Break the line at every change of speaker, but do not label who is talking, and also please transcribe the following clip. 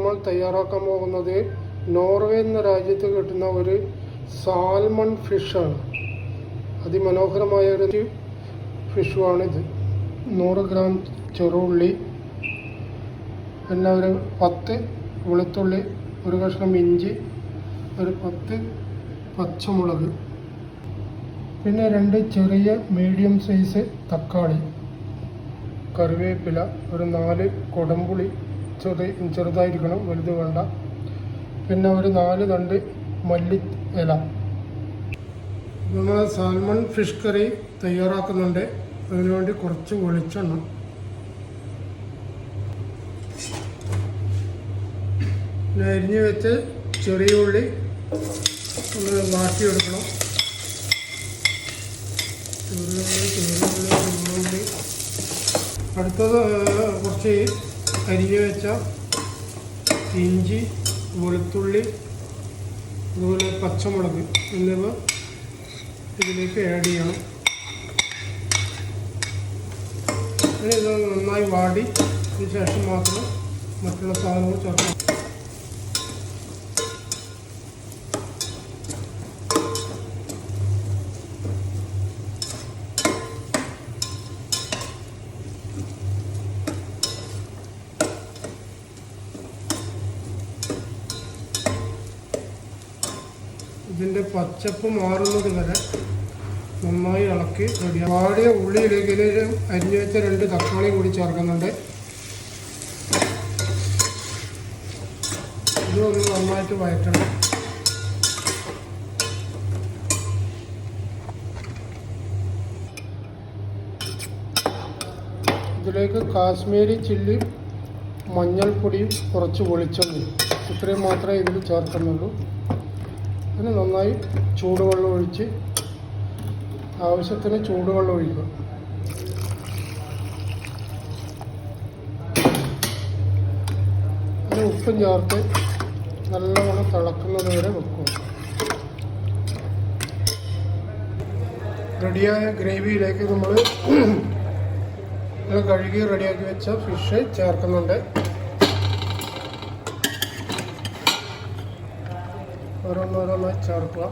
നമ്മൾ തയ്യാറാക്കാൻ പോകുന്നത് നോർവേ എന്ന രാജ്യത്ത് കിട്ടുന്ന ഒരു സാൽമൺ ഫിഷാണ്. അതിമനോഹരമായ ഒരു ഫിഷുമാണിത്. 100 ഗ്രാം ചെറുള്ളി, പിന്നെ ഒരു 10 വെളുത്തുള്ളി, ഒരു കഷ്ണം ഇഞ്ചി, ഒരു 10 പച്ചമുളക്, പിന്നെ 2 ചെറിയ മീഡിയം സൈസ് തക്കാളി, കറിവേപ്പില, ഒരു 4 കുടംപുളി, ചെറുതായിരിക്കണം, വലുത് വേണ്ട, പിന്നെ ഒരു 4 തണ്ട് മല്ലി ഇല. നമ്മൾ സാൽമൺ ഫിഷ് കറി തയ്യാറാക്കുന്നുണ്ട്. അതിനുവേണ്ടി കുറച്ച് വെളിച്ചെണ്ണ, പിന്നെ അരിഞ്ഞ് വെച്ച് ചെറിയ ഉള്ളി ഒന്ന് വാട്ടിയെടുക്കണം. ചെറിയുള്ളി. അടുത്തത് കുറച്ച് അരിഞ്ഞ് വെച്ച ഇഞ്ചി, വെളുത്തുള്ളി, അതുപോലെ പച്ചമുളക് എന്നിവ ഇതിലേക്ക് ആഡ് ചെയ്യണം. ഇനി ഇത് നന്നായി വാടി ഇതിന് ശേഷം മാത്രം മറ്റുള്ള സാധനങ്ങൾ ചേർക്കണം. ഇതിൻ്റെ പച്ചപ്പ് മാറുന്നത് വരെ നന്നായി ഇളക്കി റെഡിയാക്കി. വാടിയ ഉള്ളിയിലേക്ക് അരിഞ്ഞു വെച്ച 2 തക്കാളി കൂടി ചേർക്കുന്നുണ്ട്. ഇതൊന്ന് നന്നായിട്ട് വഴറ്റണം. ഇതിലേക്ക് കാശ്മീരി ചില്ലി, മഞ്ഞൾപ്പൊടിയും കുറച്ച് വെളിച്ചെണ്ണയും, ഇത്രയും മാത്രമേ ഇതിൽ ചേർക്കുന്നുള്ളൂ. അതിന് നന്നായി ചൂടുവെള്ളം ഒഴിച്ച്, ആവശ്യത്തിന് ചൂടുവെള്ളം ഒഴിക്കുക. അതിന് ഉപ്പും ചേർത്ത് നല്ലവണ്ണം തിളക്കുന്നത് വരെ വെക്കുക. റെഡിയായ ഗ്രേവിയിലേക്ക് നമ്മൾ കഴുകി റെഡിയാക്കി വെച്ച ഫിഷ് ചേർക്കുന്നുണ്ട്. ഓരോന്നോരോന്നായി ചേർക്കുക.